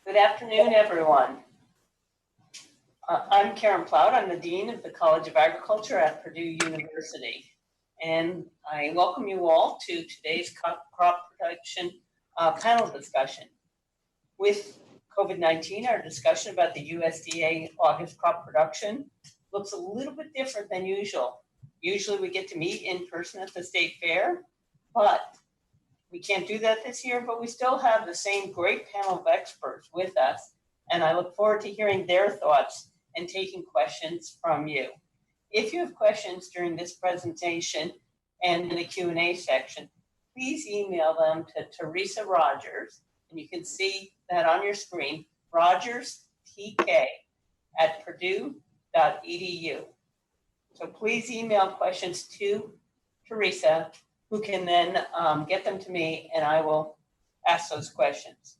Good afternoon, everyone. I'm Karen Plaut. I'm the Dean of the College of Agriculture at Purdue University. And I welcome you all to today's crop production panel discussion. With COVID-19, our discussion about the USDA August crop production looks a little bit different than usual. Usually we get to meet in person at the state fair, but we can't do that this year, but we still have the same great panel of experts with us, and I look forward to hearing their thoughts and taking questions from you. If you have questions during this presentation and in the Q&A section, please email them to Teresa Rogers, and you can see that on your screen, rogerstk@purdue.edu. So please email questions to Teresa, who can then get them to me, and I will ask those questions.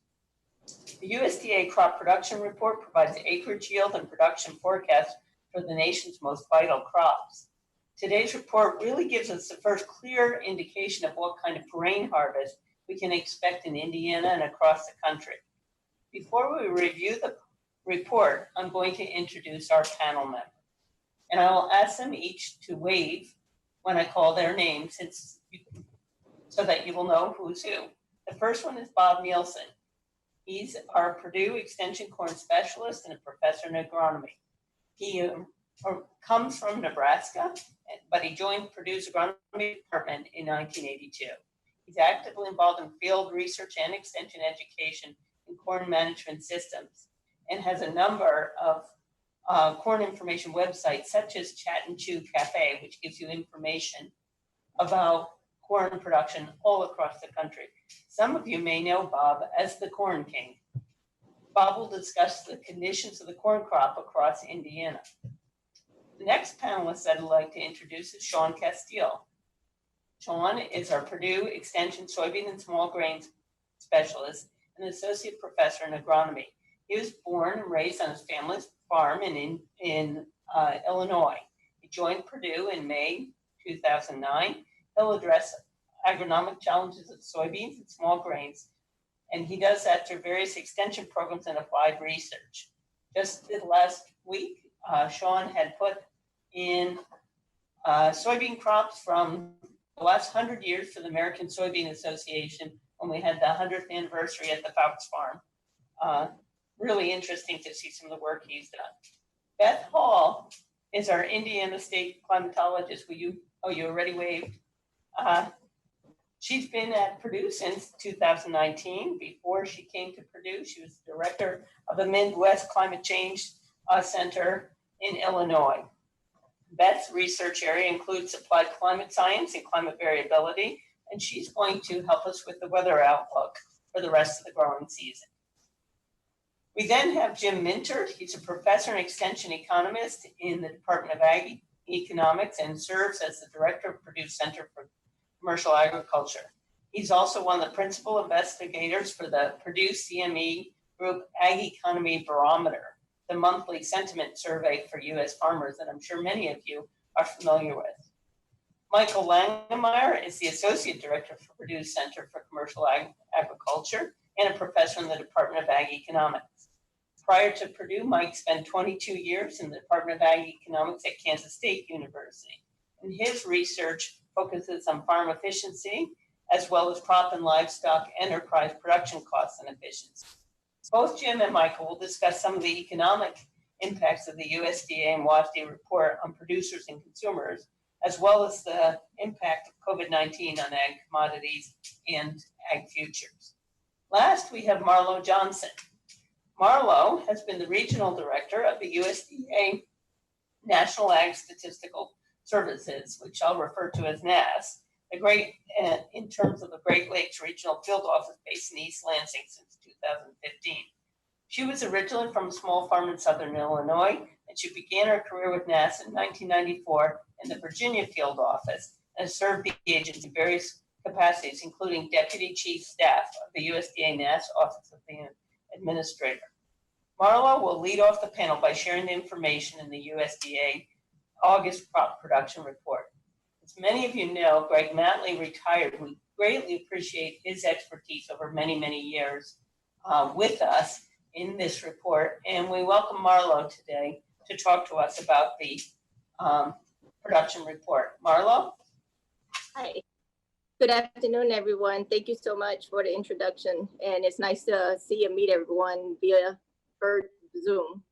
The USDA crop production report provides acreage yield and production forecasts for the nation's most vital crops. Today's report really gives us the first clear indication of what kind of grain harvest we can expect in Indiana and across the country. Before we review the report, I'm going to introduce our panel members, and I will ask them each to wave when I call their names, so that you will know who's who. The first one is Bob Nielsen. He's our Purdue Extension Corn Specialist and a professor in agronomy. He comes from Nebraska, but he joined Purdue's agronomy department in 1982. He's actively involved in field research and extension education in corn management systems, and has a number of corn information websites such as Chat and Chew Cafe, which gives you information about corn production all across the country. Some of you may know Bob as the Corn King. Bob will discuss the conditions of the corn crop across Indiana. The next panelist I'd like to introduce is Shaun Casteel. Shaun is our Purdue Extension Soybean and Small Grains Specialist and Associate Professor in Agronomy. He was born and raised on his family's farm in Illinois. He joined Purdue in May 2009. He'll address agronomic challenges of soybeans and small grains, and he does that through various extension programs and applied research. Just last week, Shaun had put in soybean crops from the last 100 years for the American Soybean Association when we had the 100th anniversary at the Fouts Farm. Really interesting to see some of the work he's done. Beth Hall is our Indiana State climatologist. You already waved. She's been at Purdue since 2019. Before she came to Purdue, she was the director of the Midwest Climate Change Center in Illinois. Beth's research area includes applied climate science and climate variability, and she's going to help us with the weather outlook for the rest of the growing season. We then have Jim Mintert. He's a professor and extension economist in the Department of Ag Economics and serves as the director of Purdue Center for Commercial Agriculture. He's also one of the principal investigators for the Purdue CME Group Ag Economy Barometer, the monthly sentiment survey for U.S. farmers that I'm sure many of you are familiar with. Michael Langemeier is the associate director for Purdue Center for Commercial Agriculture and a professor in the Department of Ag Economics. Prior to Purdue, Mike spent 22 years in the Department of Ag Economics at Kansas State University, and his research focuses on farm efficiency as well as crop and livestock enterprise production costs and efficiency. Both Jim and Michael will discuss some of the economic impacts of the USDA and WASDE report on producers and consumers, as well as the impact of COVID-19 on ag commodities and ag futures. Last, we have Marlo Johnson. Marlo has been the regional director of the USDA National Ag Statistical Services, which I'll refer to as NASS, in terms of the Great Lakes Regional Field Office based in East Lansing since 2015. She was originally from a small farm in southern Illinois, and she began her career with NASS in 1994 in the Virginia Field Office and served the agency in various capacities, including Deputy Chief Staff of the USDA NASS Office of the Administrator. Marlo will lead off the panel by sharing the information in the USDA August crop production report. As many of you know, Greg Matley retired. We greatly appreciate his expertise over many, many years with us, in this report, and we welcome Marlo today to talk to us about the production report. Marlo? Hi. Good afternoon, everyone. Thank you so much for the introduction, and it's nice to see and meet everyone via Zoom.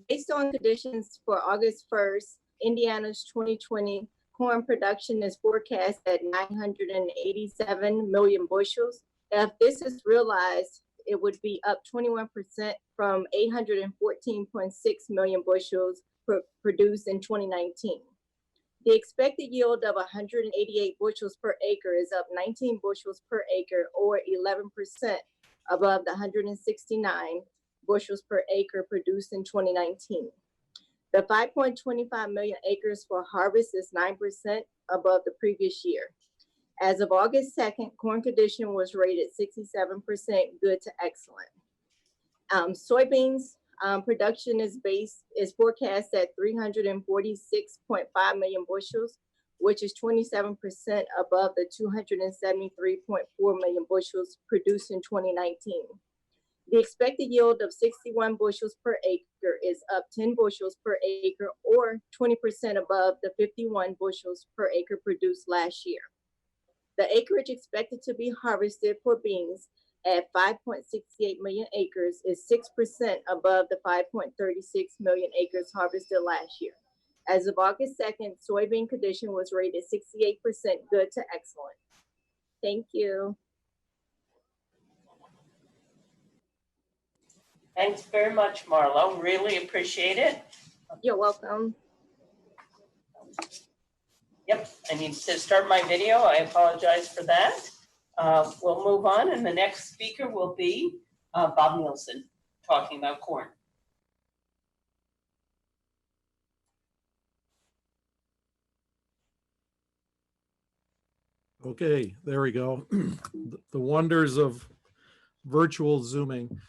Based on conditions for August 1st, Indiana's 2020 corn production is forecast at 987 million bushels. If this is realized, it would be up 21% from 814.6 million bushels produced in 2019. The expected yield of 188 bushels per acre is up 19 bushels per acre, or 11% above the 169 bushels per acre produced in 2019. The 5.25 million acres for harvest is 9% above the previous year. As of August 2nd, corn condition was rated 67% good to excellent. Soybeans production is forecast at 346.5 million bushels, which is 27% above the 273.4 million bushels produced in 2019. The expected yield of 61 bushels per acre is up 10 bushels per acre, or 20% above the 51 bushels per acre produced last year. The acreage expected to be harvested for beans at 5.68 million acres is 6% above the 5.36 million acres harvested last year. As of August 2nd, soybean condition was rated 68% good to excellent. Thank you. Thanks very much, Marlo. Really appreciate it. You're welcome. Yep, I need to start my video. I apologize for that. We'll move on, and the next speaker will be Bob Nielsen, talking about corn. Okay, there we go. The wonders of virtual Zooming.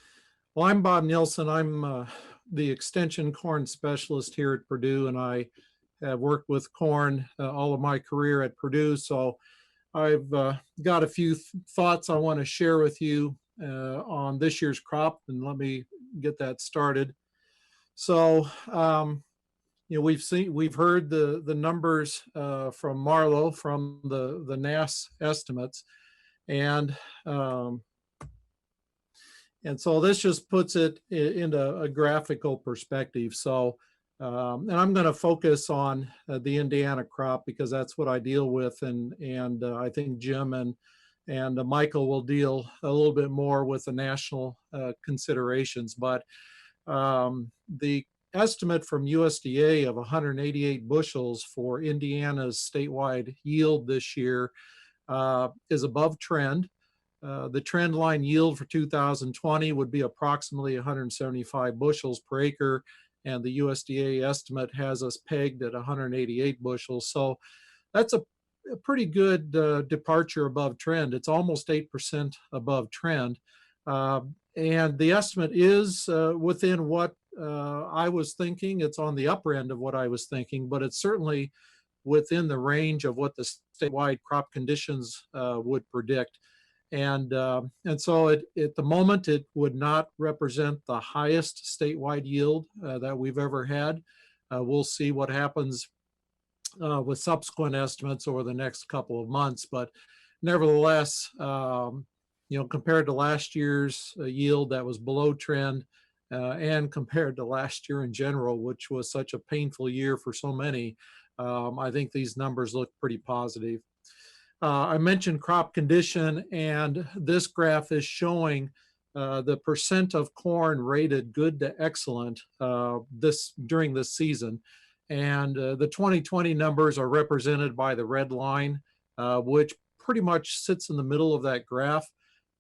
Well, I'm Bob Nielsen. I'm the extension corn specialist here at Purdue, and I have worked with corn all of my career at Purdue. So I've got a few thoughts I want to share with you on this year's crop, and let me get that started. So, we've heard the numbers from Marlo from the NASS estimates, and so this just puts it into a graphical perspective. So, and I'm going to focus on the Indiana crop because that's what I deal with, and I think Jim and Michael will deal a little bit more with the national considerations. But the estimate from USDA of 188 bushels for Indiana's statewide yield this year is above trend. The trend line yield for 2020 would be approximately 175 bushels per acre, and the USDA estimate has us pegged at 188 bushels. So that's a pretty good departure above trend. It's almost 8% above trend. And the estimate is within what I was thinking. It's on the upper end of what I was thinking, but it's certainly within the range of what the statewide crop conditions would predict. And so at the moment, it would not represent the highest statewide yield that we've ever had. We'll see what happens with subsequent estimates over the next couple of months. But nevertheless, compared to last year's yield that was below trend, and compared to last year in general, which was such a painful year for so many, I think these numbers look pretty positive. I mentioned crop condition, and this graph is showing the percent of corn rated good to excellent during this season. And the 2020 numbers are represented by the red line, which pretty much sits in the middle of that graph.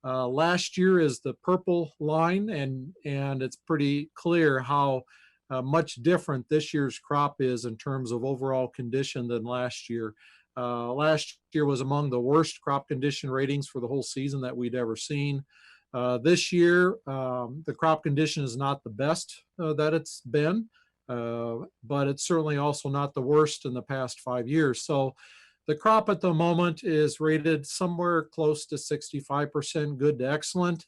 Last year is the purple line, and it's pretty clear how much different this year's crop is in terms of overall condition than last year. Last year was among the worst crop condition ratings for the whole season that we'd ever seen. This year, the crop condition is not the best that it's been, but it's certainly also not the worst in the past 5 years. So the crop at the moment is rated somewhere close to 65% good to excellent.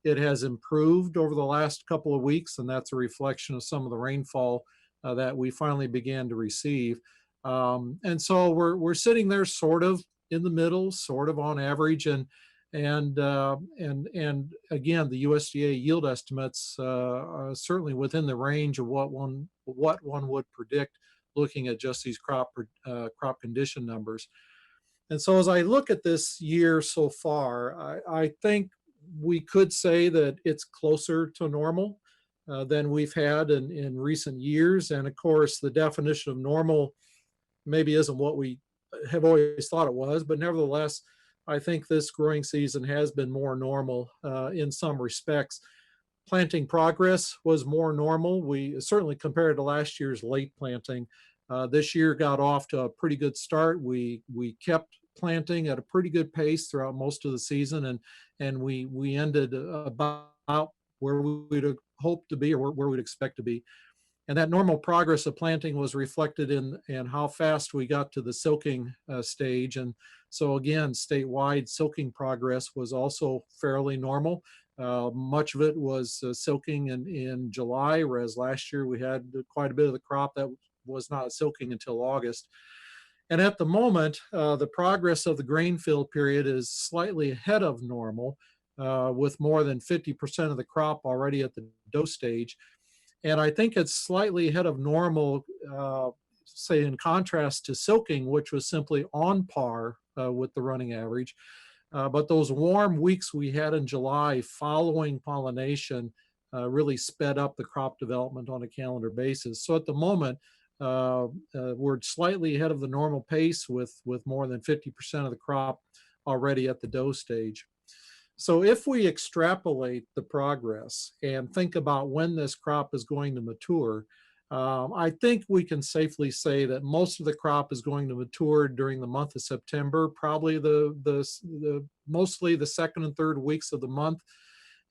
it has improved over the last couple of weeks, and that's a reflection of some of the rainfall that we finally began to receive. And so we're sitting there sort of in the middle, sort of on average, and again, the USDA yield estimates are certainly within the range of what one would predict looking at just these crop condition numbers. And so as I look at this year so far, I think we could say that it's closer to normal than we've had in recent years. And of course, the definition of normal maybe isn't what we have always thought it was, but nevertheless, I think this growing season has been more normal in some respects. Planting progress was more normal. We certainly compared to last year's late planting. This year got off to a pretty good start. We kept planting at a pretty good pace throughout most of the season, and we ended about where we'd hope to be or where we'd expect to be. And that normal progress of planting was reflected in how fast we got to the silking stage. And so again, statewide silking progress was also fairly normal. Much of it was silking in July, whereas last year we had quite a bit of the crop that was not silking until August. And at the moment, the progress of the grain fill period is slightly ahead of normal, with more than 50% of the crop already at the dough stage. And I think it's slightly ahead of normal, say in contrast to silking, which was simply on par with the running average. But those warm weeks we had in July following pollination really sped up the crop development on a calendar basis. So at the moment, we're slightly ahead of the normal pace with more than 50% of the crop already at the dough stage. So if we extrapolate the progress and think about when this crop is going to mature, I think we can safely say that most of the crop is going to mature during the month of September, probably mostly the second and third weeks of the month.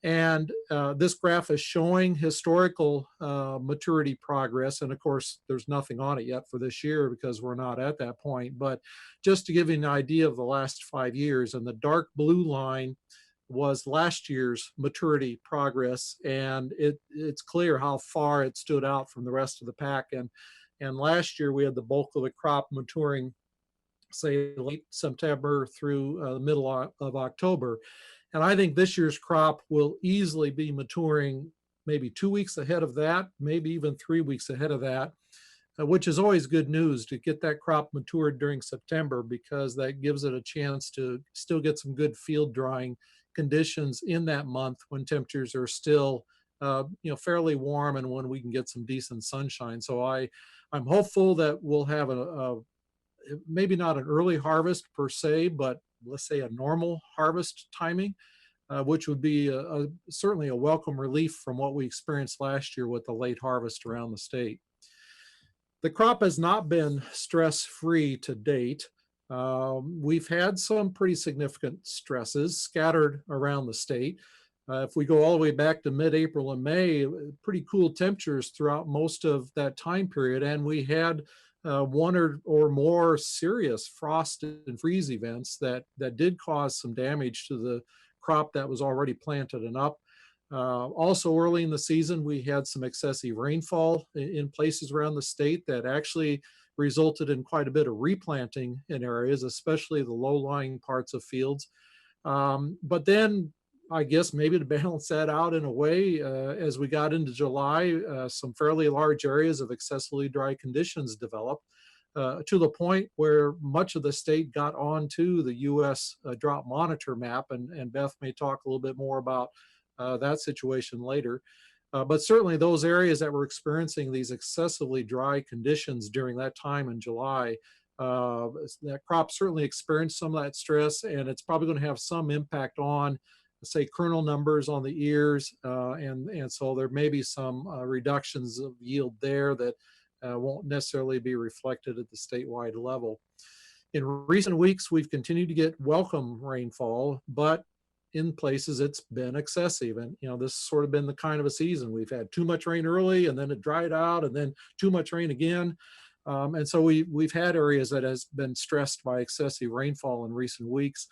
And this graph is showing historical maturity progress. And of course, there's nothing on it yet for this year because we're not at that point. But just to give you an idea of the last 5 years, and the dark blue line was last year's maturity progress, and it's clear how far it stood out from the rest of the pack. And last year we had the bulk of the crop maturing, say late September through the middle of October. And I think this year's crop will easily be maturing maybe 2 weeks ahead of that, maybe even 3 weeks ahead of that, which is always good news to get that crop matured during September, because that gives it a chance to still get some good field drying conditions in that month when temperatures are still fairly warm and when we can get some decent sunshine. So I'm hopeful that we'll have maybe not an early harvest per se, but let's say a normal harvest timing, which would be certainly a welcome relief from what we experienced last year with the late harvest around the state. The crop has not been stress-free to date. We've had some pretty significant stresses scattered around the state. If we go all the way back to mid-April and May, pretty cool temperatures throughout most of that time period, and we had one or more serious frost and freeze events that did cause some damage to the crop that was already planted and up. Also early in the season, we had some excessive rainfall in places around the state that actually resulted in quite a bit of replanting in areas, especially the low-lying parts of fields. But then I guess maybe to balance that out in a way, as we got into July, some fairly large areas of excessively dry conditions developed to the point where much of the state got onto the U.S. drought monitor map, and Beth may talk a little bit more about that situation later. But certainly those areas that were experiencing these excessively dry conditions during that time in July, that crop certainly experienced some of that stress, and it's probably going to have some impact on, say, kernel numbers on the ears, and so there may be some reductions of yield there that won't necessarily be reflected at the statewide level. In recent weeks, we've continued to get welcome rainfall, but in places it's been excessive. And this has sort of been the kind of a season. We've had too much rain early, and then it dried out, and then too much rain again. And so we've had areas that has been stressed by excessive rainfall in recent weeks.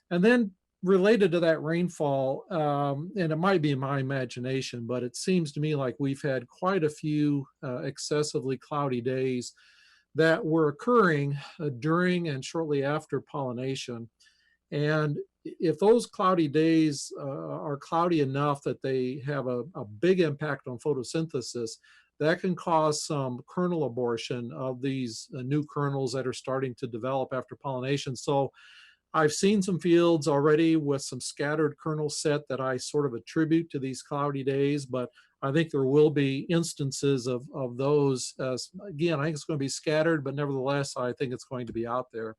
And then related to that rainfall, and it might be my imagination, but it seems to me like we've had quite a few excessively cloudy days that were occurring during and shortly after pollination. And if those cloudy days are cloudy enough that they have a big impact on photosynthesis, that can cause some kernel abortion of these new kernels that are starting to develop after pollination. So I've seen some fields already with some scattered kernel set that I sort of attribute to these cloudy days, but I think there will be instances of those. Again, I think it's going to be scattered, but nevertheless, I think it's going to be out there.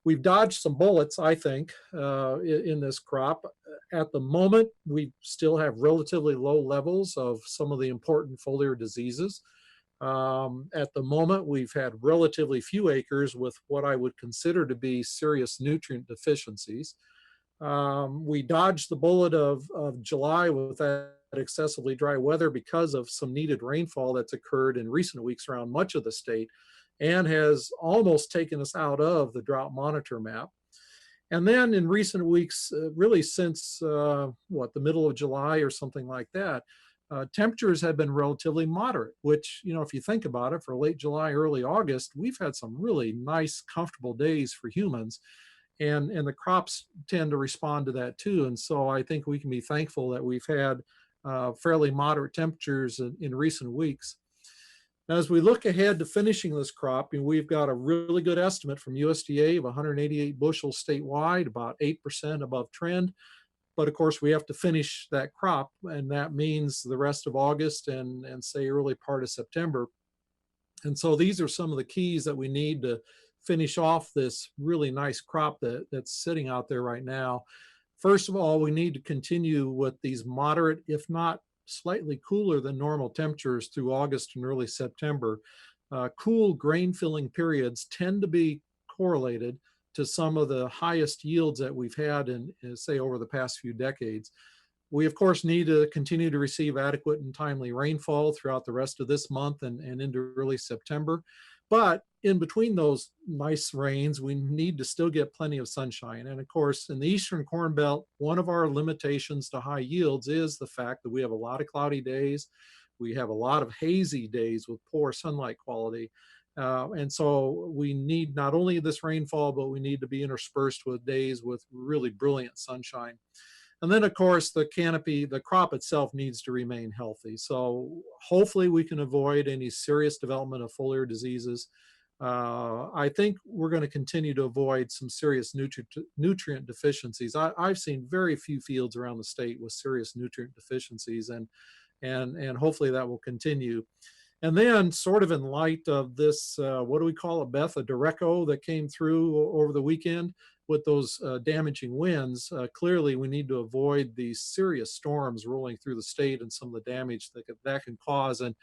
We've dodged some bullets, I think, in this crop. At the moment, we still have relatively low levels of some of the important foliar diseases. At the moment, we've had relatively few acres with what I would consider to be serious nutrient deficiencies. We dodged the bullet of July with that excessively dry weather because of some needed rainfall that's occurred in recent weeks around much of the state and has almost taken us out of the drought monitor map. And then in recent weeks, really since the middle of July or something like that, temperatures have been relatively moderate, which, if you think about it, for late July, early August, we've had some really nice, comfortable days for humans. And the crops tend to respond to that too. And so I think we can be thankful that we've had fairly moderate temperatures in recent weeks. Now, as we look ahead to finishing this crop, we've got a really good estimate from USDA of 188 bushels statewide, about 8% above trend. But of course, we have to finish that crop, and that means the rest of August and say early part of September. And so these are some of the keys that we need to finish off this really nice crop that's sitting out there right now. First of all, we need to continue with these moderate, if not slightly cooler than normal temperatures through August and early September. Cool grain filling periods tend to be correlated to some of the highest yields that we've had in, say, over the past few decades. We, of course, need to continue to receive adequate and timely rainfall throughout the rest of this month and into early September. But in between those nice rains, we need to still get plenty of sunshine. And of course, in the Eastern Corn Belt, one of our limitations to high yields is the fact that we have a lot of cloudy days. We have a lot of hazy days with poor sunlight quality. And so we need not only this rainfall, but we need to be interspersed with days with really brilliant sunshine. And then, of course, the canopy, the crop itself needs to remain healthy. So hopefully we can avoid any serious development of foliar diseases. I think we're going to continue to avoid some serious nutrient deficiencies. I've seen very few fields around the state with serious nutrient deficiencies, and hopefully that will continue. And then, sort of in light of this, what do we call it, Beth, a derecho that came through over the weekend with those damaging winds, clearly we need to avoid these serious storms rolling through the state and some of the damage that can cause. And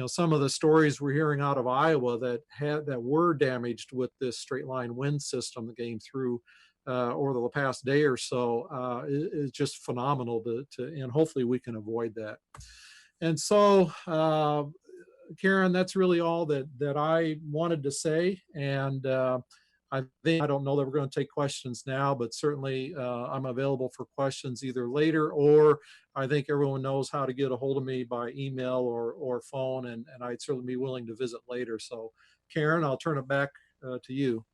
some of the stories we're hearing out of Iowa that were damaged with this straight line wind system that came through over the past day or so is just phenomenal and hopefully we can avoid that. And so, Karen, that's really all that I wanted to say. And I don't know that we're going to take questions now, but certainly I'm available for questions either later, or I think everyone knows how to get a hold of me by email or phone, and I'd certainly be willing to visit later. So Karen, I'll turn it back to you.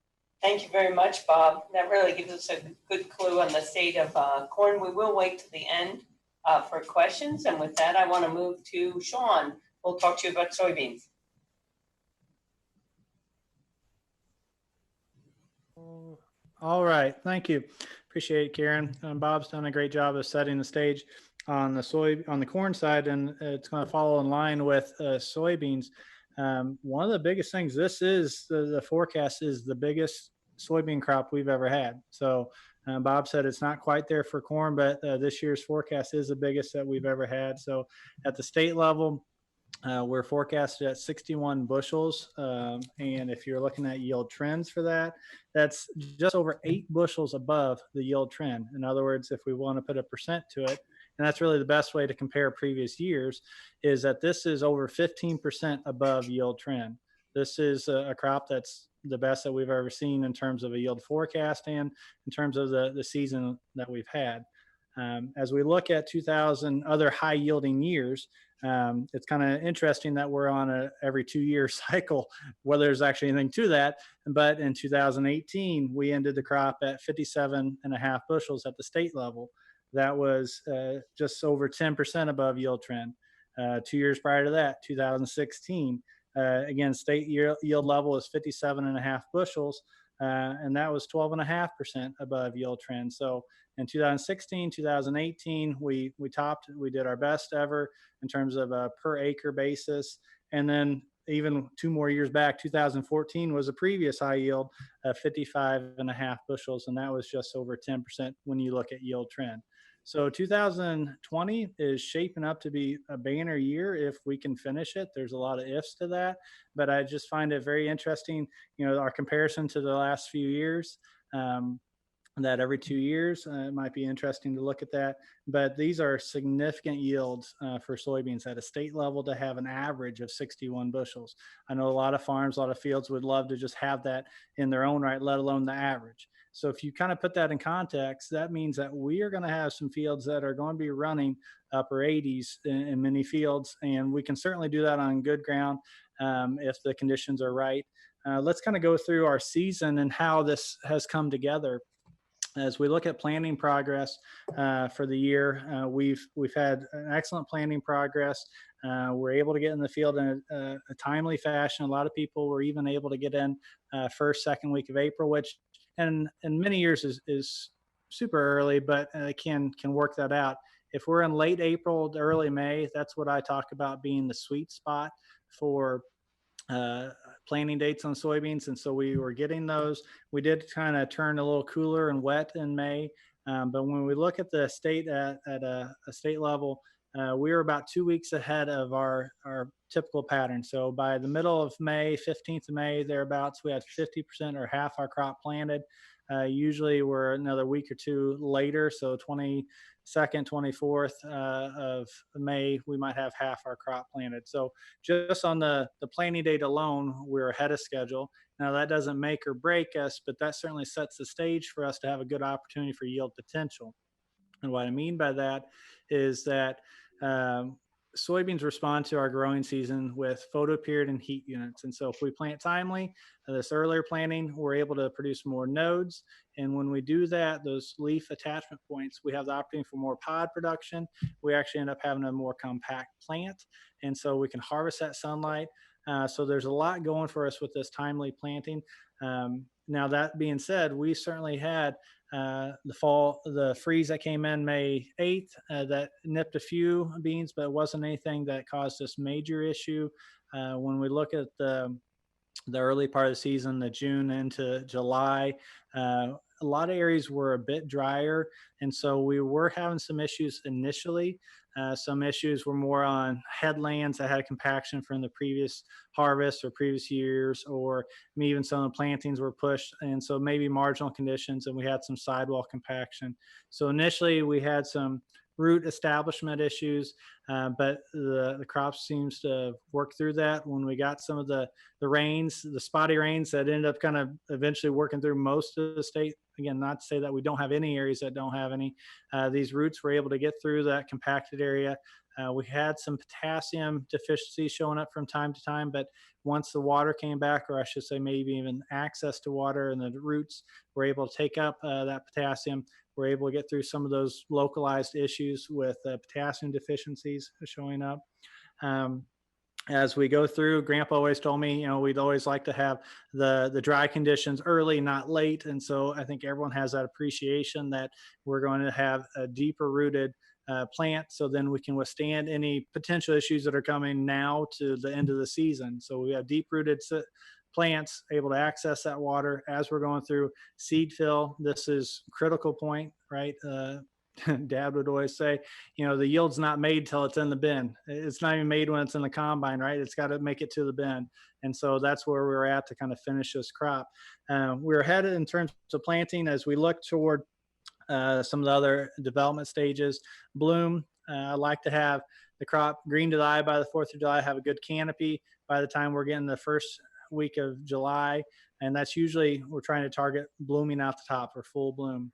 Thank you very much, Bob. That really gives us a good clue on the state of corn. We will wait to the end for questions. And with that, I want to move to Shaun. We'll talk to you about soybeans. All right, thank you. Appreciate it, Karen. Bob's done a great job of setting the stage on the corn side, and it's going to follow in line with soybeans. One of the biggest things, this is the forecast is the biggest soybean crop we've ever had. So Bob said it's not quite there for corn, but this year's forecast is the biggest that we've ever had. So at the state level, we're forecasted at 61 bushels. And if you're looking at yield trends for that, that's just over 8 bushels above the yield trend. In other words, if we want to put a percent to it, and that's really the best way to compare previous years, is that this is over 15% above yield trend. This is a crop that's the best that we've ever seen in terms of a yield forecast and in terms of the season that we've had. As we look at 2000 other high yielding years, it's kind of interesting that we're on a every 2-year cycle, whether there's actually anything to that. But in 2018, we ended the crop at 57.5 bushels at the state level. That was just over 10% above yield trend. 2 years prior to that, 2016, again, state yield level is 57.5 bushels, and that was 12.5% above yield trend. So in 2016, 2018, we did our best ever in terms of a per acre basis. And then even 2 more years back, 2014 was a previous high yield of 55.5 bushels, and that was just over 10% when you look at yield trend. So 2020 is shaping up to be a banner year if we can finish it. There's a lot of ifs to that, but I just find it very interesting, our comparison to the last few years, that every 2 years, it might be interesting to look at that. But these are significant yields for soybeans at a state level to have an average of 61 bushels. I know a lot of farms, a lot of fields would love to just have that in their own right, let alone the average. So if you kind of put that in context, that means that we are going to have some fields that are going to be running upper 80s in many fields. And we can certainly do that on good ground if the conditions are right. Let's kind of go through our season and how this has come together. As we look at planting progress for the year, we've had an excellent planting progress. We're able to get in the field in a timely fashion. A lot of people were even able to get in first, second week of April, which in many years is super early, but can work that out. If we're in late April to early May, that's what I talk about being the sweet spot for planting dates on soybeans. And so we were getting those. We did kind of turn a little cooler and wet in May. But when we look at the state at a state level, we were about 2 weeks ahead of our typical pattern. So by the middle of May, 15th of May, thereabouts, we had 50% or half our crop planted. Usually we're another week or two later. So 22nd, 24th of May, we might have half our crop planted. So just on the planting date alone, we're ahead of schedule. Now that doesn't make or break us, but that certainly sets the stage for us to have a good opportunity for yield potential. And what I mean by that is that soybeans respond to our growing season with photoperiod and heat units. And so if we plant timely, this earlier planting, we're able to produce more nodes. And when we do that, those leaf attachment points, we have the opportunity for more pod production. We actually end up having a more compact plant. And so we can harvest that sunlight. So there's a lot going for us with this timely planting. Now that being said, we certainly had the freeze that came in May 8th that nipped a few beans, but it wasn't anything that caused us major issue. When we look at the early part of the season, the June into July, a lot of areas were a bit drier. And so we were having some issues initially. Some issues were more on headlands that had compaction from the previous harvest or previous years, or even some of the plantings were pushed. And so maybe marginal conditions, and we had some sidewall compaction. So initially we had some root establishment issues, but the crop seems to work through that. When we got some of the rains, the spotty rains that ended up kind of eventually working through most of the state. Again, not to say that we don't have any areas that don't have any. These roots were able to get through that compacted area. We had some potassium deficiency showing up from time to time, but once the water came back, or I should say maybe even access to water, and the roots were able to take up that potassium, we're able to get through some of those localized issues with potassium deficiencies showing up. As we go through, Grandpa always told me, we'd always like to have the dry conditions early, not late. And so I think everyone has that appreciation that we're going to have a deeper rooted plant, so then we can withstand any potential issues that are coming now to the end of the season. So we have deep rooted plants able to access that water as we're going through seed fill. This is critical point, right? Dad would always say, the yield's not made till it's in the bin. It's not even made when it's in the combine, right? It's got to make it to the bin. And so that's where we're at to kind of finish this crop. We're headed in terms of planting as we look toward some of the other development stages. Bloom, I like to have the crop green to the eye by the 4th of July, have a good canopy by the time we're getting the first week of July. And that's usually, we're trying to target blooming out the top or full bloom.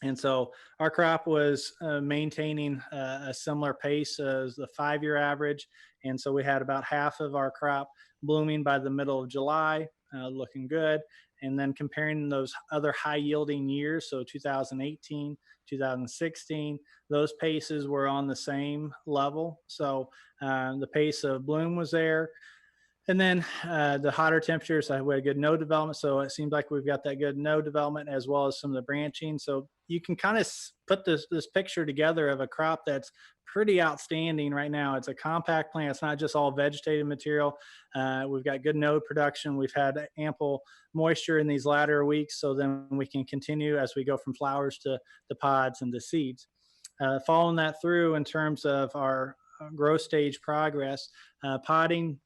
And so our crop was maintaining a similar pace as the 5-year average. And so we had about half of our crop blooming by the middle of July, looking good. And then comparing those other high yielding years, so 2018, 2016, those paces were on the same level. So the pace of bloom was there. And then the hotter temperatures, we had good node development. So it seems like we've got that good node development as well as some of the branching. So you can kind of put this picture together of a crop that's pretty outstanding right now. It's a compact plant. It's not just all vegetative material. We've got good node production. We've had ample moisture in these latter weeks. So then we can continue as we go from flowers to the pods and the seeds. Following that through in terms of our growth stage progress, podding,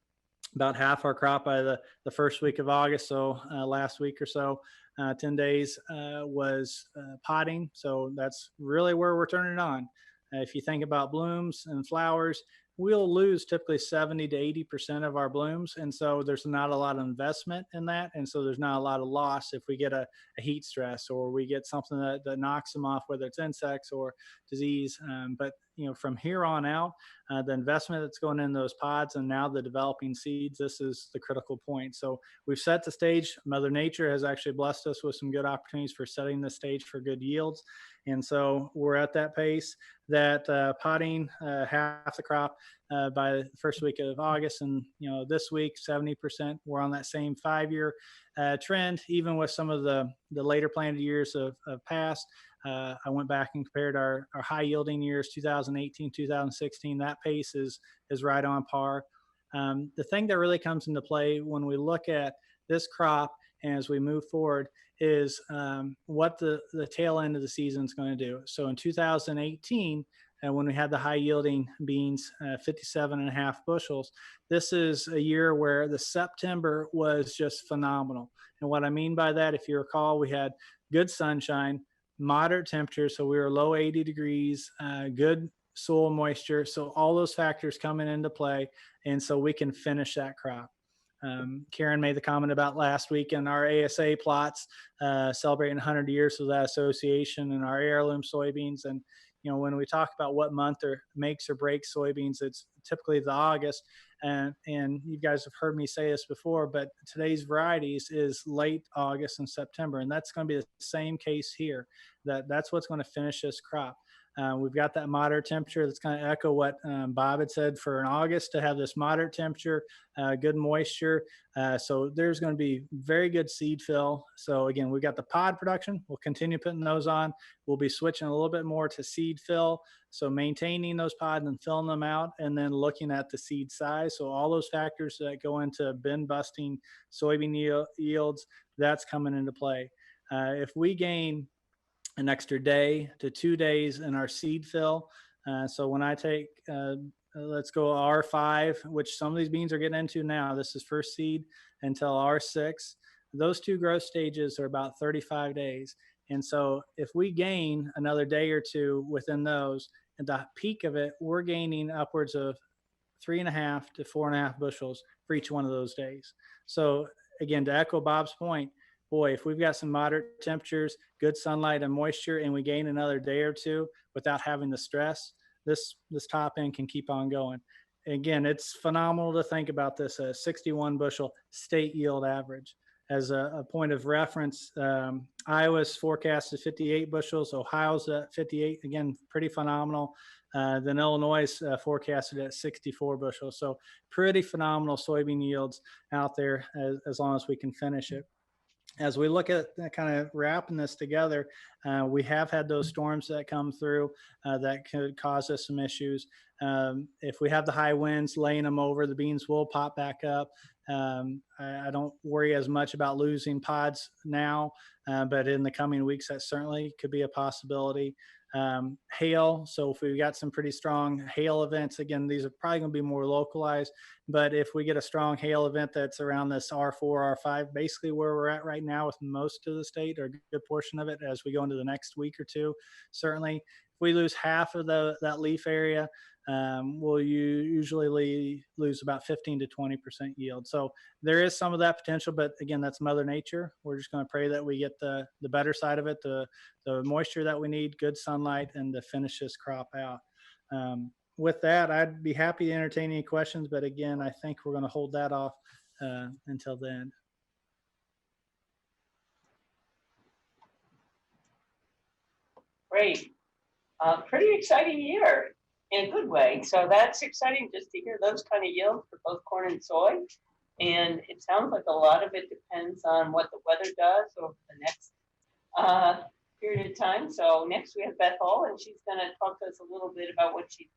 about half our crop by the first week of August. So last week or so, 10 days was potting. So that's really where we're turning it on. If you think about blooms and flowers, we'll lose typically 70 to 80% of our blooms. And so there's not a lot of investment in that. And so there's not a lot of loss if we get a heat stress or we get something that knocks them off, whether it's insects or disease. But from here on out, the investment that's going in those pods and now the developing seeds, this is the critical point. So we've set the stage. Mother Nature has actually blessed us with some good opportunities for setting the stage for good yields. And so we're at that pace that potting half the crop by the first week of August. And, this week, 70%, we're on that same 5-year trend, even with some of the later planted years of past. I went back and compared our high yielding years, 2018, 2016. That pace is right on par. The thing that really comes into play when we look at this crop and as we move forward is what the tail end of the season is going to do. So in 2018, when we had the high yielding beans, 57.5 bushels, this is a year where the September was just phenomenal. And what I mean by that, if you recall, we had good sunshine, moderate temperatures, so we were low 80 degrees, good soil moisture. So all those factors coming into play. And so we can finish that crop. Karen made the comment about last week in our ASA plots, celebrating 100 years of that association and our heirloom soybeans. And, when we talk about what month or makes or breaks soybeans, it's typically the August. And you guys have heard me say this before, but today's varieties is late August and September. And that's going to be the same case here. That's what's going to finish this crop. We've got that moderate temperature. That's going to echo what Bob had said for in August to have this moderate temperature, good moisture. So there's going to be very good seed fill. So again, we've got the pod production. We'll continue putting those on. We'll be switching a little bit more to seed fill. So maintaining those pods and filling them out and then looking at the seed size. So all those factors that go into bin busting soybean yields, that's coming into play. If we gain an extra day to 2 days in our seed fill. So when I take, let's go R5, which some of these beans are getting into now, this is first seed until R6. Those 2 growth stages are about 35 days. And so if we gain another day or 2 within those, at the peak of it, we're gaining upwards of 3.5 to 4.5 bushels for each one of those days. So again, to echo Bob's point, boy, if we've got some moderate temperatures, good sunlight and moisture, and we gain another day or 2 without having the stress, this top end can keep on going. Again, it's phenomenal to think about this, a 61 bushel state yield average. As a point of reference, Iowa's forecasted 58 bushels, Ohio's at 58, again, pretty phenomenal. Then Illinois forecasted at 64 bushels. So pretty phenomenal soybean yields out there as long as we can finish it. As we look at kind of wrapping this together, we have had those storms that come through that could cause us some issues. If we have the high winds laying them over, the beans will pop back up. I don't worry as much about losing pods now, but in the coming weeks, that certainly could be a possibility. Hail. So if we've got some pretty strong hail events, again, these are probably going to be more localized, but if we get a strong hail event that's around this R4, R5, basically where we're at right now with most of the state or a good portion of it as we go into the next week or 2, certainly we lose half of that leaf area, we'll usually lose about 15 to 20% yield. So there is some of that potential, but again, that's Mother Nature. We're just going to pray that we get the better side of it, the moisture that we need, good sunlight, and to finish this crop out. With that, I'd be happy to entertain any questions, but again, I think we're going to hold that off until then. Great. Pretty exciting year in a good way. So that's exciting just to hear those kind of yields for both corn and soy. And it sounds like a lot of it depends on what the weather does over the next period of time. So next we have Beth Hall, and she's going to talk to us a little bit about what she's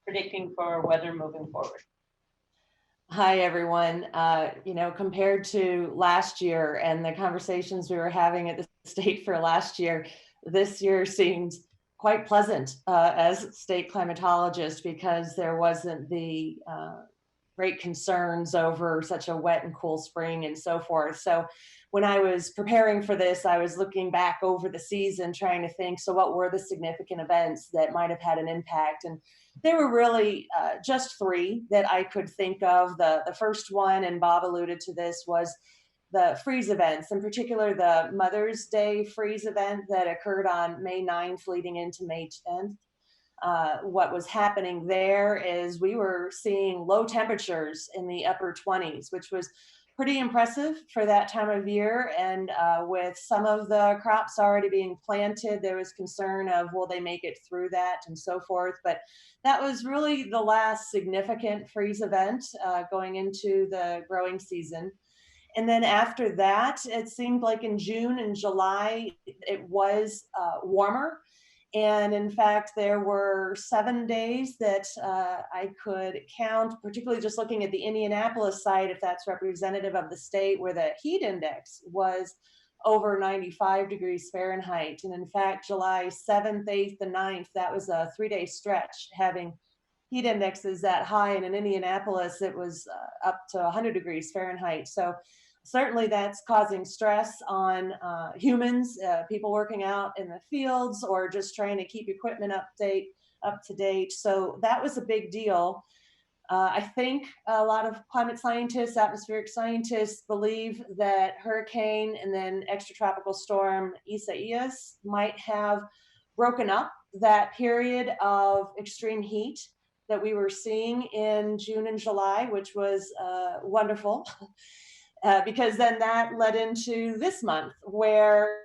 predicting for weather moving forward. Hi, everyone. Compared to last year and the conversations we were having at the state for last year, this year seems quite pleasant as state climatologist, because there wasn't the great concerns over such a wet and cool spring and so forth. So when I was preparing for this, I was looking back over the season, trying to think, so what were the significant events that might have had an impact? And there were really just three that I could think of. The first one, and Bob alluded to this, was the freeze events, in particular the Mother's Day freeze event that occurred on May 9th leading into May 10th. What was happening there is we were seeing low temperatures in the upper 20s, which was pretty impressive for that time of year. And with some of the crops already being planted, there was concern of, will they make it through that and so forth. But that was really the last significant freeze event going into the growing season. And then after that, it seemed like in June and July, it was warmer. And in fact, there were 7 days that I could count, particularly just looking at the Indianapolis site, if that's representative of the state, where the heat index was over 95 degrees Fahrenheit. And in fact, July 7th, 8th, and 9th, that was a 3-day stretch having heat indexes that high. And in Indianapolis, it was up to 100 degrees Fahrenheit. So certainly that's causing stress on humans, people working out in the fields or just trying to keep equipment up to date. So that was a big deal. I think a lot of climate scientists, atmospheric scientists, believe that hurricane and then extratropical storm Isaias might have broken up that period of extreme heat that we were seeing in June and July, which was wonderful. Because then that led into this month, where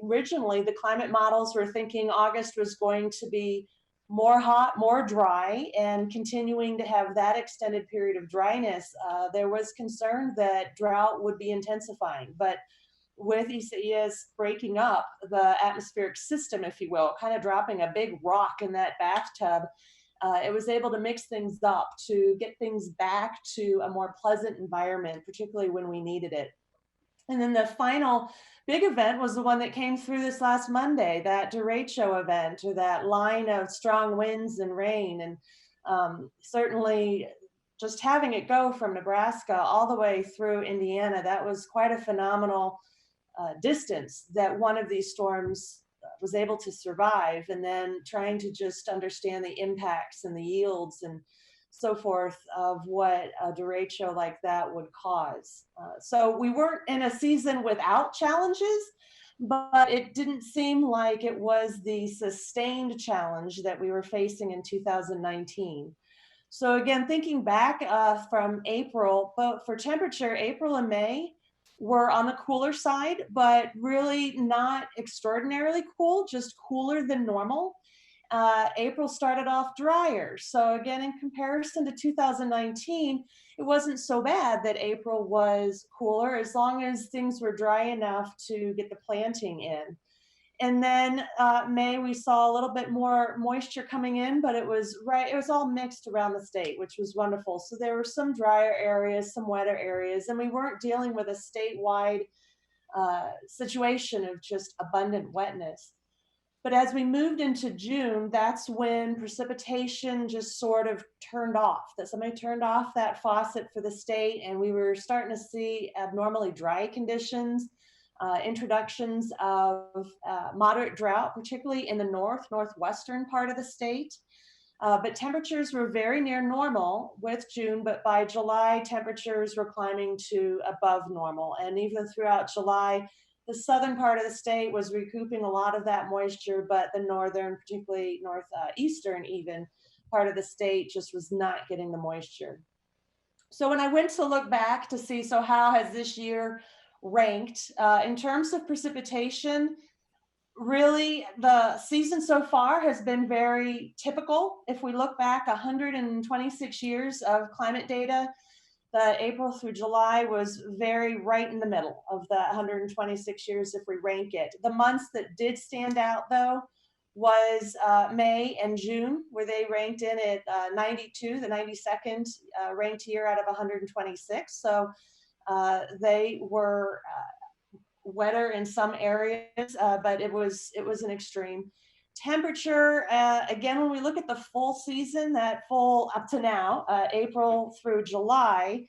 originally the climate models were thinking August was going to be more hot, more dry, and continuing to have that extended period of dryness. There was concern that drought would be intensifying, but with Isaias breaking up the atmospheric system, if you will, kind of dropping a big rock in that bathtub, it was able to mix things up to get things back to a more pleasant environment, particularly when we needed it. And then the final big event was the one that came through this last Monday, that derecho event, or that line of strong winds and rain. And certainly just having it go from Nebraska all the way through Indiana, that was quite a phenomenal distance that one of these storms was able to survive, and then trying to just understand the impacts and the yields and so forth of what a derecho like that would cause. So we weren't in a season without challenges, but it didn't seem like it was the sustained challenge that we were facing in 2019. So again, thinking back from April, but for temperature, April and May were on the cooler side, but really not extraordinarily cool, just cooler than normal. April started off drier. So again, in comparison to 2019, it wasn't so bad that April was cooler, as long as things were dry enough to get the planting in. And then May, we saw a little bit more moisture coming in, but it was all mixed around the state, which was wonderful. So there were some drier areas, some wetter areas, and we weren't dealing with a statewide situation of just abundant wetness. But as we moved into June, that's when precipitation just sort of turned off, that somebody turned off that faucet for the state, and we were starting to see abnormally dry conditions introductions of moderate drought, particularly in the northwestern part of the state. But temperatures were very near normal with June, but by July, temperatures were climbing to above normal. And even throughout July, the southern part of the state was recouping a lot of that moisture, but the northern, particularly northeastern even, part of the state just was not getting the moisture. So when I went to look back to see, so how has this year ranked in terms of precipitation, really the season so far has been very typical. If we look back 126 years of climate data, the April through July was very right in the middle of the 126 years if we rank it. The months that did stand out though was May and June, where they ranked in at 92, the 92nd ranked year out of 126. So they were wetter in some areas, but it was an extreme. Temperature, again, when we look at the full season, that full up to now, April through July,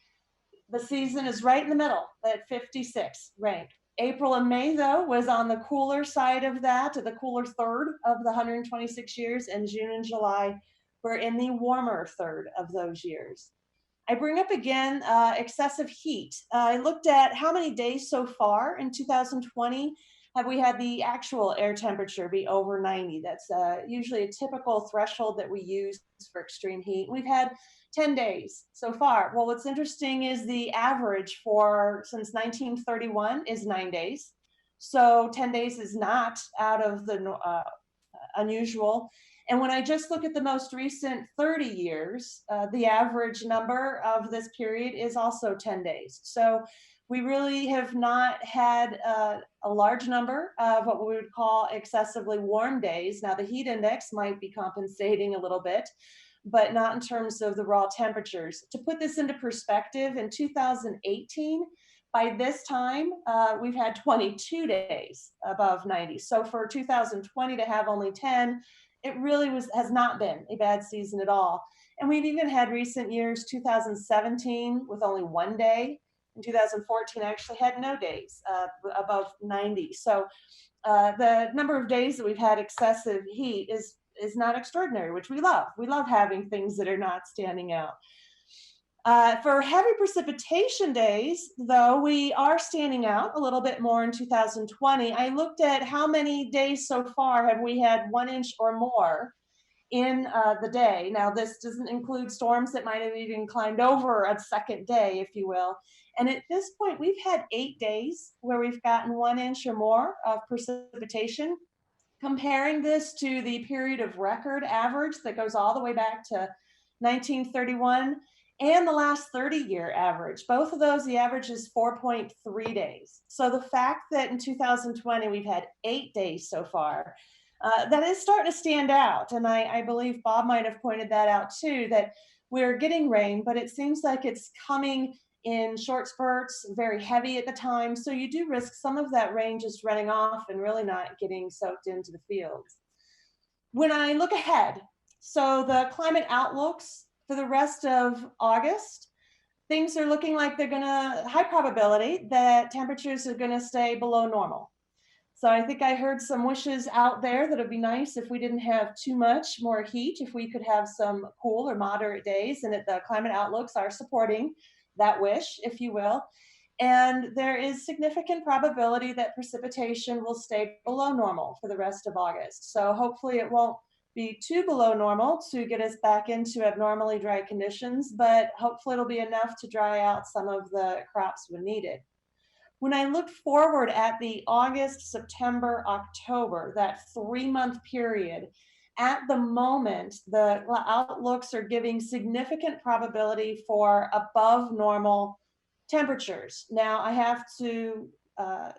the season is right in the middle at 56 rank. April and May, though, was on the cooler side of that, the cooler third of the 126 years, and June and July were in the warmer third of those years. I bring up again excessive heat. I looked at how many days so far in 2020 have we had the actual air temperature be over 90. That's usually a typical threshold that we use for extreme heat. We've had 10 days so far. Well, what's interesting is the average for since 1931 is 9 days. So 10 days is not out of the unusual. And when I just look at the most recent 30 years, the average number of this period is also 10 days. So we really have not had a large number of what we would call excessively warm days. Now the heat index might be compensating a little bit, but not in terms of the raw temperatures. To put this into perspective, in 2018, by this time, we've had 22 days above 90. So for 2020 to have only 10, it really has not been a bad season at all. And we've even had recent years, 2017 with only 1 day. In 2014, actually had no days above 90. So the number of days that we've had excessive heat is not extraordinary, which we love. We love having things that are not standing out. For heavy precipitation days, though, we are standing out a little bit more in 2020. I looked at how many days so far have we had 1 inch or more in the day. Now, this doesn't include storms that might have even climbed over a second day, if you will. And at this point, we've had 8 days where we've gotten 1 inch or more of precipitation. Comparing this to the period of record average that goes all the way back to 1931 and the last 30-year average, both of those, the average is 4.3 days. So the fact that in 2020 we've had 8 days so far, that is starting to stand out. And I believe Bob might have pointed that out too, that we're getting rain, but it seems like it's coming in short spurts, very heavy at the time. So you do risk some of that rain just running off and really not getting soaked into the fields. When I look ahead, so the climate outlooks for the rest of August, things are looking like they're gonna, high probability that temperatures are gonna stay below normal. So I think I heard some wishes out there that it'd be nice if we didn't have too much more heat, if we could have some cool or moderate days, and that the climate outlooks are supporting that wish, if you will. And there is significant probability that precipitation will stay below normal for the rest of August. So hopefully it won't be too below normal to get us back into abnormally dry conditions, but hopefully it'll be enough to dry out some of the crops when needed. When I look forward at the August, September, October, that 3-month period, at the moment, the outlooks are giving significant probability for above normal temperatures. Now, I have to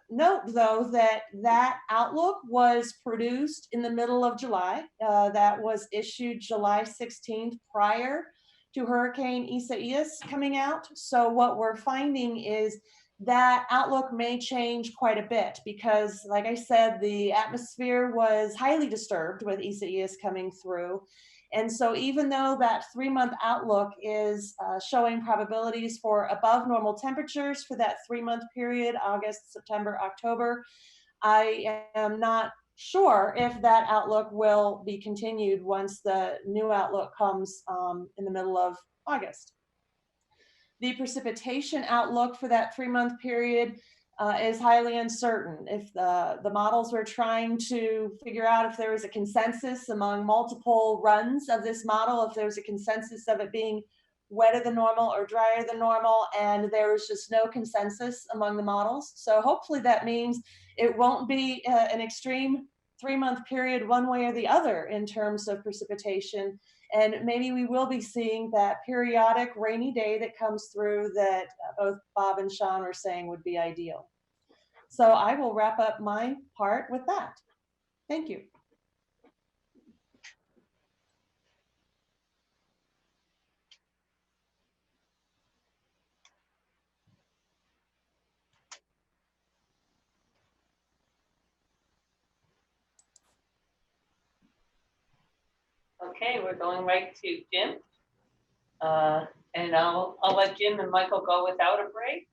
note, though, that outlook was produced in the middle of July. That was issued July 16th prior to Hurricane Isaias coming out. So what we're finding is that outlook may change quite a bit because, like I said, the atmosphere was highly disturbed with Isaias coming through. And so even though that 3-month outlook is showing probabilities for above normal temperatures for that 3-month period, August, September, October, I am not sure if that outlook will be continued once the new outlook comes in the middle of August. The precipitation outlook for that 3-month period is highly uncertain. If the models were trying to figure out if there was a consensus among multiple runs of this model, if there was a consensus of it being wetter than normal or drier than normal, and there was just no consensus among the models. So hopefully that means it won't be an extreme 3-month period one way or the other in terms of precipitation. And maybe we will be seeing that periodic rainy day that comes through that both Bob and Shaun were saying would be ideal. So I will wrap up my part with that. Thank you. Okay, we're going right to Jim. And I'll let Jim and Michael go without a break.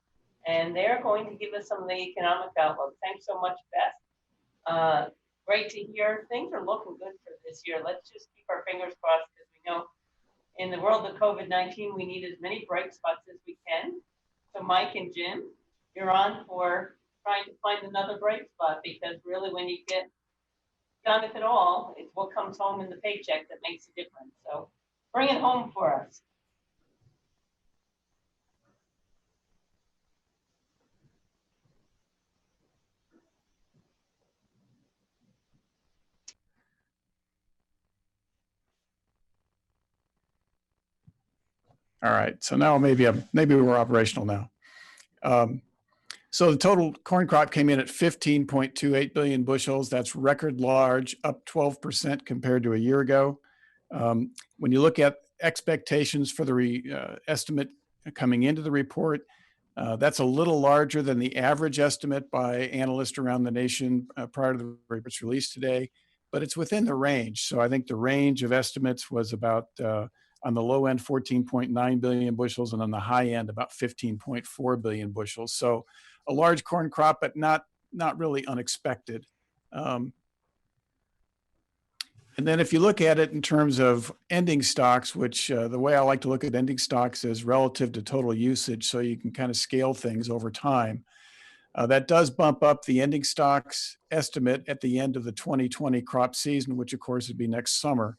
And they're going to give us some of the economic outlook. Thanks so much, Beth. Great to hear. Things are looking good for this year. Let's just keep our fingers crossed because we know in the world of COVID-19, we need as many bright spots as we can. So Mike and Jim, you're on for trying to find another bright spot because really when you get done with it all, it's what comes home in the paycheck that makes a difference. So bring it home for us. All right, so now maybe we're operational now. So the total corn crop came in at 15.28 billion bushels. That's record large, up 12% compared to a year ago. When you look at expectations for the estimate coming into the report, that's a little larger than the average estimate by analysts around the nation prior to the report's release today, but it's within the range. So I think the range of estimates was about on the low end, 14.9 billion bushels, and on the high end, about 15.4 billion bushels. So a large corn crop, but not really unexpected. And then if you look at it in terms of ending stocks, which the way I like to look at ending stocks is relative to total usage, so you can kind of scale things over time. That does bump up the ending stocks estimate at the end of the 2020 crop season, which of course would be next summer,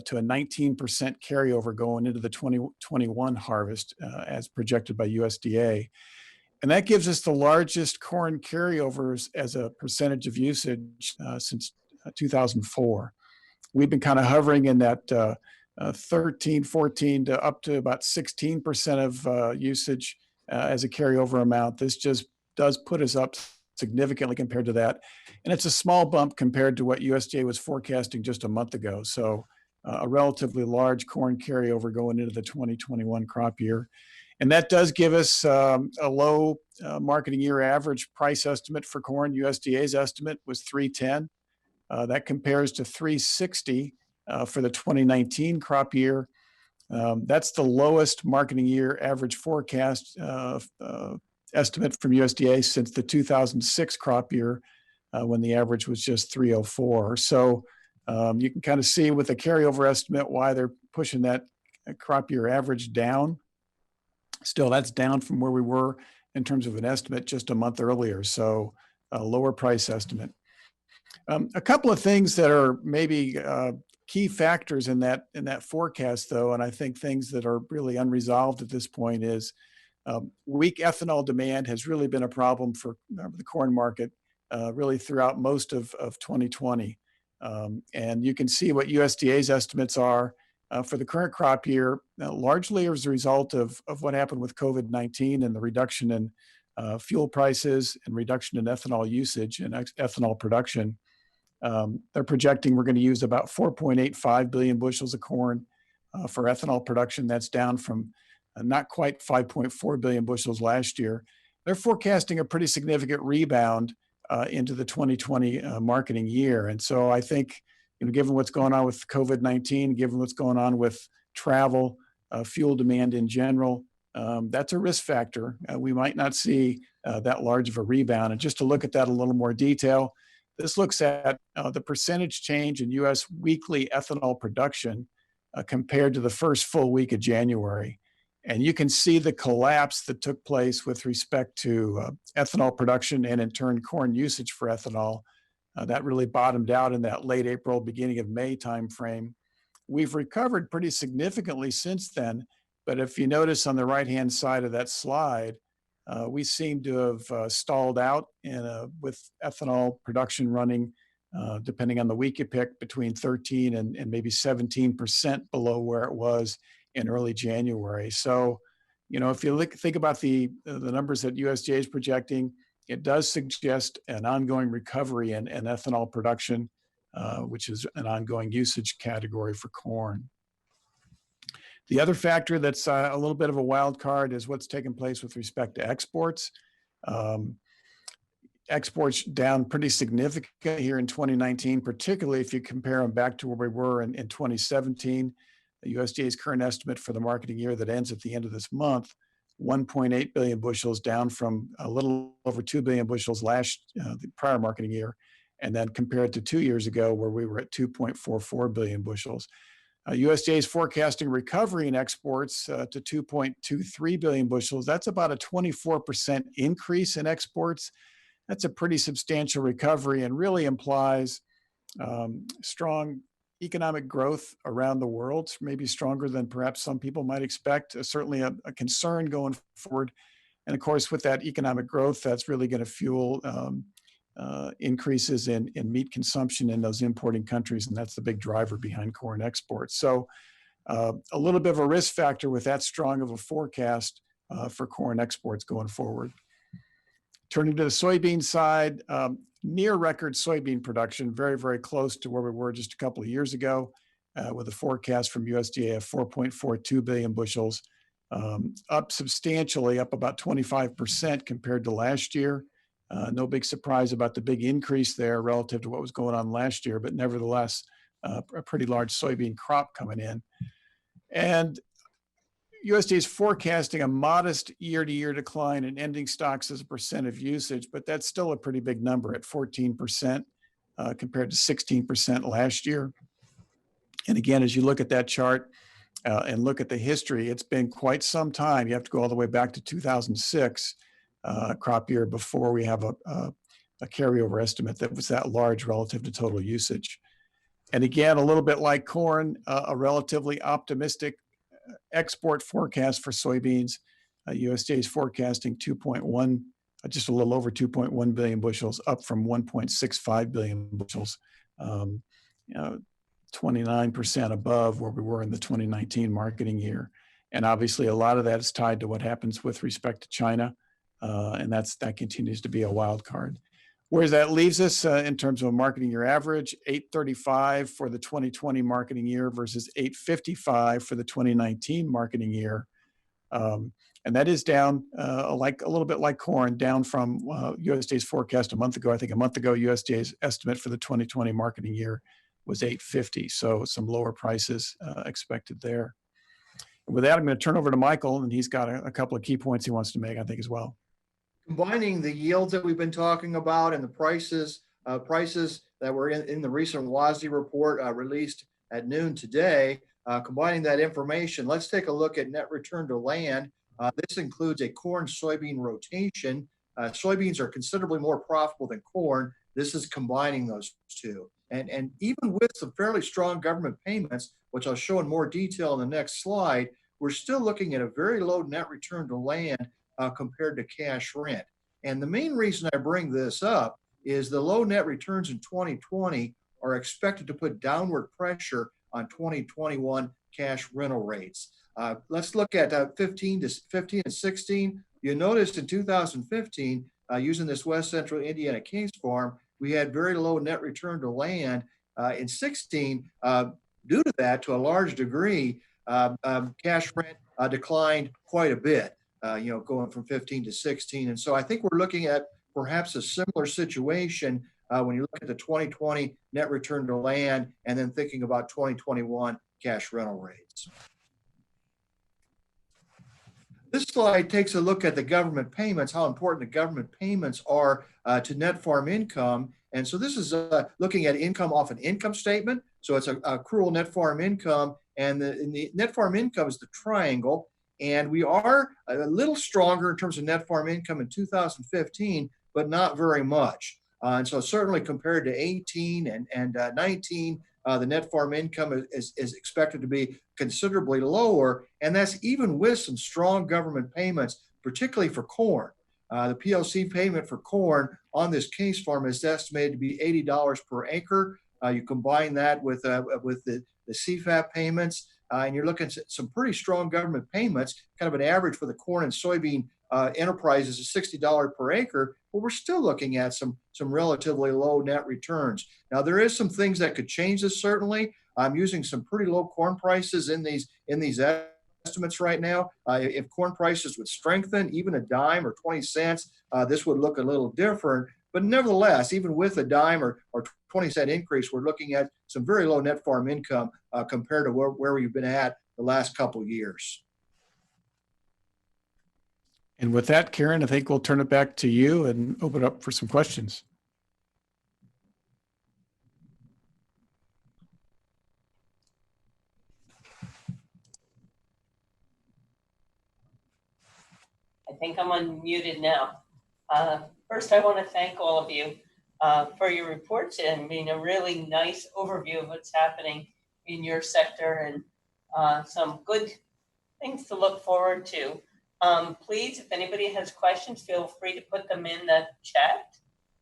to a 19% carryover going into the 2021 harvest as projected by USDA. And that gives us the largest corn carryovers as a percentage of usage since 2004. We've been kind of hovering in that 13, 14 to up to about 16% of usage as a carryover amount. This just does put us up significantly compared to that. And it's a small bump compared to what USDA was forecasting just a month ago. So a relatively large corn carryover going into the 2021 crop year. And that does give us a low marketing year average price estimate for corn. USDA's estimate was $310. That compares to $360 for the 2019 crop year. That's the lowest marketing year average forecast estimate from USDA since the 2006 crop year when the average was just 304. So you can kind of see with the carryover estimate why they're pushing that crop year average down. Still, that's down from where we were in terms of an estimate just a month earlier. So a lower price estimate. A couple of things that are maybe key factors in that forecast, though, and I think things that are really unresolved at this point is weak ethanol demand has really been a problem for the corn market really throughout most of 2020. And you can see what USDA's estimates are for the current crop year, largely as a result of what happened with COVID-19 and the reduction in fuel prices and reduction in ethanol usage and ethanol production. They're projecting we're going to use about 4.85 billion bushels of corn for ethanol production. That's down from not quite 5.4 billion bushels last year. they're forecasting a pretty significant rebound into the 2020 marketing year. And so I think, given what's going on with COVID-19, given what's going on with travel, fuel demand in general, that's a risk factor. We might not see that large of a rebound. And just to look at that in a little more detail, this looks at the percentage change in U.S. weekly ethanol production compared to the first full week of January. And you can see the collapse that took place with respect to ethanol production and in turn corn usage for ethanol. That really bottomed out in that late April, beginning of May timeframe. We've recovered pretty significantly since then, but if you notice on the right-hand side of that slide, we seem to have stalled out with ethanol production running, depending on the week you pick, between 13 and maybe 17% below where it was in early January. So, if you think about the numbers that USDA is projecting, it does suggest an ongoing recovery in ethanol production, which is an ongoing usage category for corn. The other factor that's a little bit of a wild card is what's taking place with respect to exports. Exports down pretty significantly here in 2019, particularly if you compare them back to where we were in 2017. The USDA's current estimate for the marketing year that ends at the end of this month, 1.8 billion bushels, down from a little over 2 billion bushels the prior marketing year, and then compared to 2 years ago where we were at 2.44 billion bushels. USDA is forecasting recovery in exports to 2.23 billion bushels. That's about a 24% increase in exports. That's a pretty substantial recovery and really implies strong economic growth around the world, maybe stronger than perhaps some people might expect. Certainly a concern going forward. And of course, with that economic growth, that's really going to fuel increases in meat consumption in those importing countries, and that's the big driver behind corn exports. So a little bit of a risk factor with that strong of a forecast for corn exports going forward. Turning to the soybean side, near record soybean production, very, very close to where we were just a couple of years ago, with a forecast from USDA of 4.42 billion bushels, up substantially, up about 25% compared to last year. No big surprise about the big increase there relative to what was going on last year, but nevertheless, a pretty large soybean crop coming in. And USDA is forecasting a modest year-to-year decline in ending stocks as a percent of usage, but that's still a pretty big number at 14% compared to 16% last year. And again, as you look at that chart and look at the history, it's been quite some time. You have to go all the way back to 2006, crop year, before we have a carryover estimate that was that large relative to total usage. And again, a little bit like corn, a relatively optimistic export forecast for soybeans. USDA is forecasting just a little over 2.1 billion bushels, up from 1.65 billion bushels, 29% above where we were in the 2019 marketing year. And obviously, a lot of that is tied to what happens with respect to China, and that continues to be a wild card. Whereas that leaves us in terms of a marketing year average, 835 for the 2020 marketing year versus 855 for the 2019 marketing year. And that is down a little bit like corn, down from USDA's forecast a month ago. I think a month ago, USDA's estimate for the 2020 marketing year was 850. So some lower prices expected there. And with that, I'm going to turn over to Michael, and he's got a couple of key points he wants to make, I think, as well. Combining the yields that we've been talking about and the prices that were in the recent WASDE report released at noon today, combining that information, let's take a look at net return to land. This includes a corn-soybean rotation. Soybeans are considerably more profitable than corn. This is combining those two. And even with some fairly strong government payments, which I'll show in more detail in the next slide, we're still looking at a very low net return to land compared to cash rent. And the main reason I bring this up is the low net returns in 2020 are expected to put downward pressure on 2021 cash rental rates. Let's look at 15 and 16. You notice in 2015, using this West Central Indiana case farm, we had very low net return to land. In 16, due to that, to a large degree, cash rent declined quite a bit. going from 15 to 16. And so I think we're looking at perhaps a similar situation when you look at the 2020 net return to land and then thinking about 2021 cash rental rates. This slide takes a look at the government payments, how important the government payments are to net farm income. And so this is looking at income off an income statement. So it's a accrual net farm income, and the net farm income is the triangle. And we are a little stronger in terms of net farm income in 2015, but not very much. And so certainly compared to 18 and 19, the net farm income is expected to be considerably lower. And that's even with some strong government payments, particularly for corn. The PLC payment for corn on this case farm is estimated to be $80 per acre. You combine that with the CFAP payments, and you're looking at some pretty strong government payments. Kind of an average for the corn and soybean enterprises is $60 per acre, but we're still looking at some relatively low net returns. Now, there is some things that could change this, certainly. I'm using some pretty low corn prices in these estimates right now. If corn prices would strengthen, even a dime or 20 cents, this would look a little different. But nevertheless, even with a dime or 20-cent increase, we're looking at some very low net farm income compared to where we've been at the last couple of years. And with that, Karen, I think we'll turn it back to you and open up for some questions. I think I'm unmuted now. First, I want to thank all of you for your reports and being a really nice overview of what's happening in your sector and some good things to look forward to. Please, if anybody has questions, feel free to put them in the chat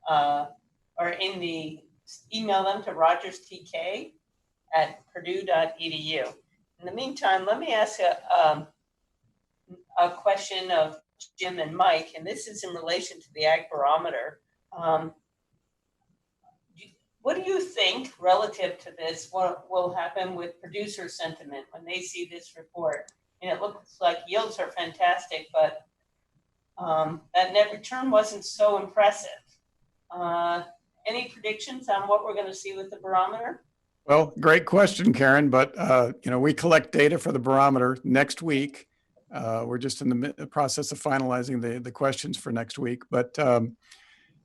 or email them to rogerstk@purdue.edu. In the meantime, let me ask a question of Jim and Mike, and this is in relation to the Ag Barometer. What do you think relative to this, what will happen with producer sentiment when they see this report? And it looks like yields are fantastic, but that net return wasn't so impressive. Any predictions on what we're going to see with the barometer? Well, great question, Karen, but we collect data for the barometer next week. We're just in the process of finalizing the questions for next week. But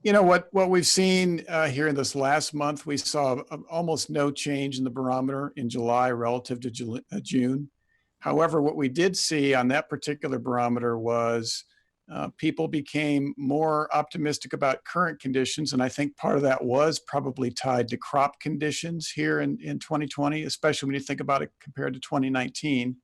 what we've seen here in this last month, we saw almost no change in the barometer in July relative to June. However, what we did see on that particular barometer was people became more optimistic about current conditions. And I think part of that was probably tied to crop conditions here in 2020, especially when you think about it compared to 2019.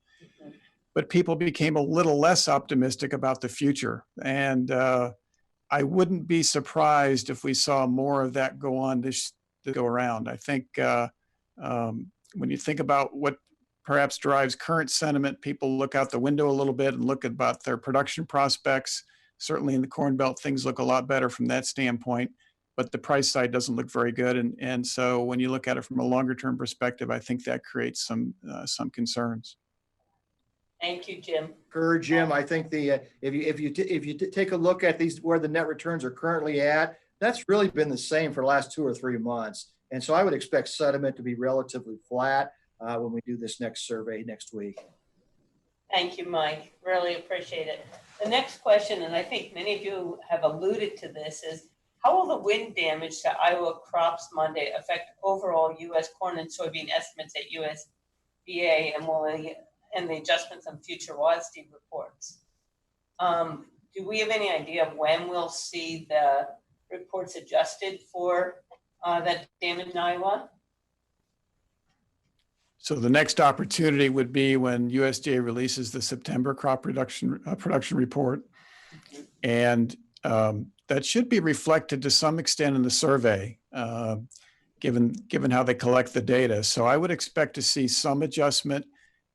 But people became a little less optimistic about the future. And I wouldn't be surprised if we saw more of that go on this go around. I think when you think about what perhaps drives current sentiment, people look out the window a little bit and look about their production prospects. Certainly in the Corn Belt, things look a lot better from that standpoint, but the price side doesn't look very good. And so when you look at it from a longer term perspective, I think that creates some concerns. Thank you, Jim. Jim, I think if you take a look at these where the net returns are currently at, that's really been the same for the last 2 or 3 months. And so I would expect sentiment to be relatively flat when we do this next survey next week. Thank you, Mike. Really appreciate it. The next question, and I think many of you have alluded to this, is how will the wind damage to Iowa crops Monday affect overall U.S. corn and soybean estimates at USDA and the adjustments on future WASDE reports? Do we have any idea of when we'll see the reports adjusted for that damage in Iowa? So the next opportunity would be when USDA releases the September crop production report. And that should be reflected to some extent in the survey, given how they collect the data. So I would expect to see some adjustment.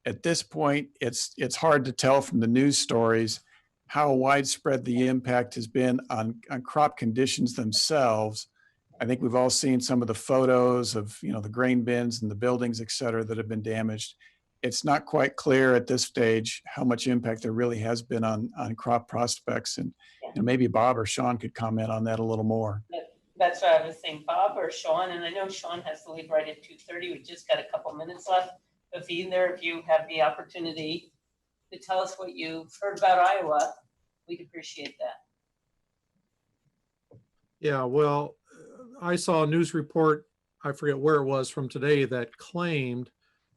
At this point, it's hard to tell from the news stories how widespread the impact has been on crop conditions themselves. I think we've all seen some of the photos of the grain bins and the buildings, et cetera, that have been damaged. it's not quite clear at this stage how much impact there really has been on crop prospects. And maybe Bob or Shaun could comment on that a little more. That's what I was saying, Bob or Shaun, and I know Shaun has to leave right at 2:30. We just got a couple minutes left. If either of you have the opportunity to tell us what you've heard about Iowa, we'd appreciate that. Yeah, well, I saw a news report, I forget where it was from today, that claimed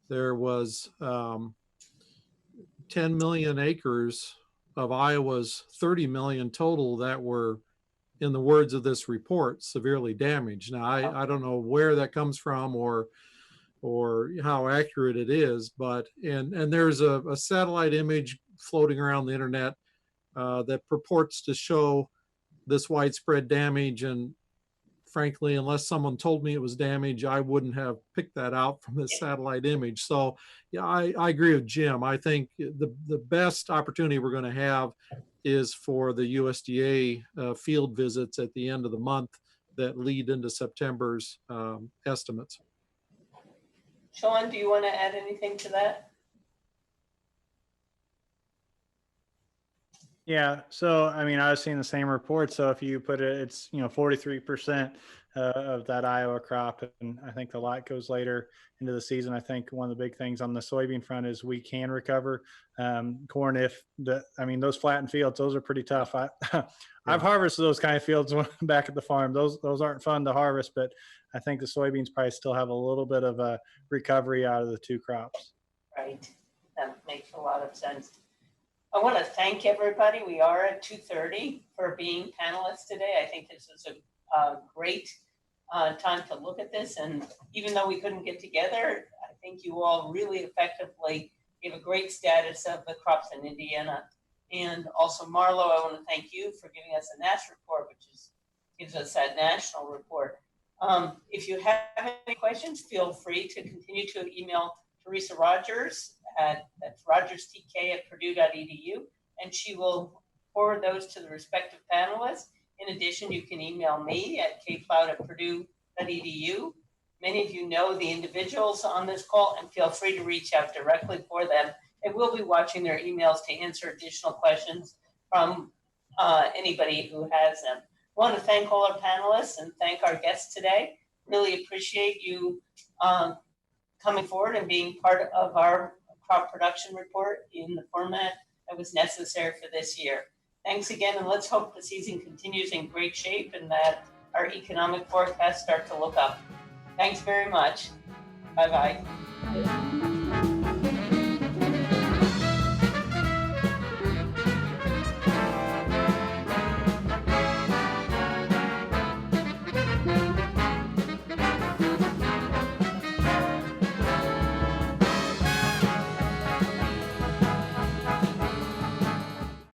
there was 10 million acres of Iowa's 30 million total that were, in the words of this report, severely damaged. Now, I don't know where that comes from or how accurate it is, but and there's a satellite image floating around the internet that purports to show this widespread damage. And frankly, unless someone told me it was damage, I wouldn't have picked that out from the satellite image. So yeah, I agree with Jim. I think the best opportunity we're going to have is for the USDA field visits at the end of the month that lead into September's estimates. Shaun, do you want to add anything to that? Yeah, so I mean, I was seeing the same report. So if you put it, it's 43% of that Iowa crop, and I think the lot goes later into the season. I think one of the big things on the soybean front is we can recover corn if those flattened fields, those are pretty tough. I've harvested those kind of fields back at the farm. Those aren't fun to harvest, but I think the soybeans probably still have a little bit of a recovery out of the two crops. Right, that makes a lot of sense. I want to thank everybody. We are at 2:30 for being panelists today. I think this is a great time to look at this. And even though we couldn't get together, I think you all really effectively gave a great status of the crops in Indiana. And also, Marlo, I want to thank you for giving us a NASS report, which gives us that national report. If you have any questions, feel free to continue to email Teresa Rogers that's rogerstk@purdue.edu, and she will forward those to the respective panelists. In addition, you can email me at kplaut@purdue.edu. Many of you know the individuals on this call, and feel free to reach out directly for them. And we'll be watching their emails to answer additional questions from anybody who has them. I want to thank all our panelists and thank our guests today. Really appreciate you coming forward and being part of our crop production report in the format that was necessary for this year. Thanks again, and let's hope the season continues in great shape and that our economic forecasts start to look up. Thanks very much. Bye-bye.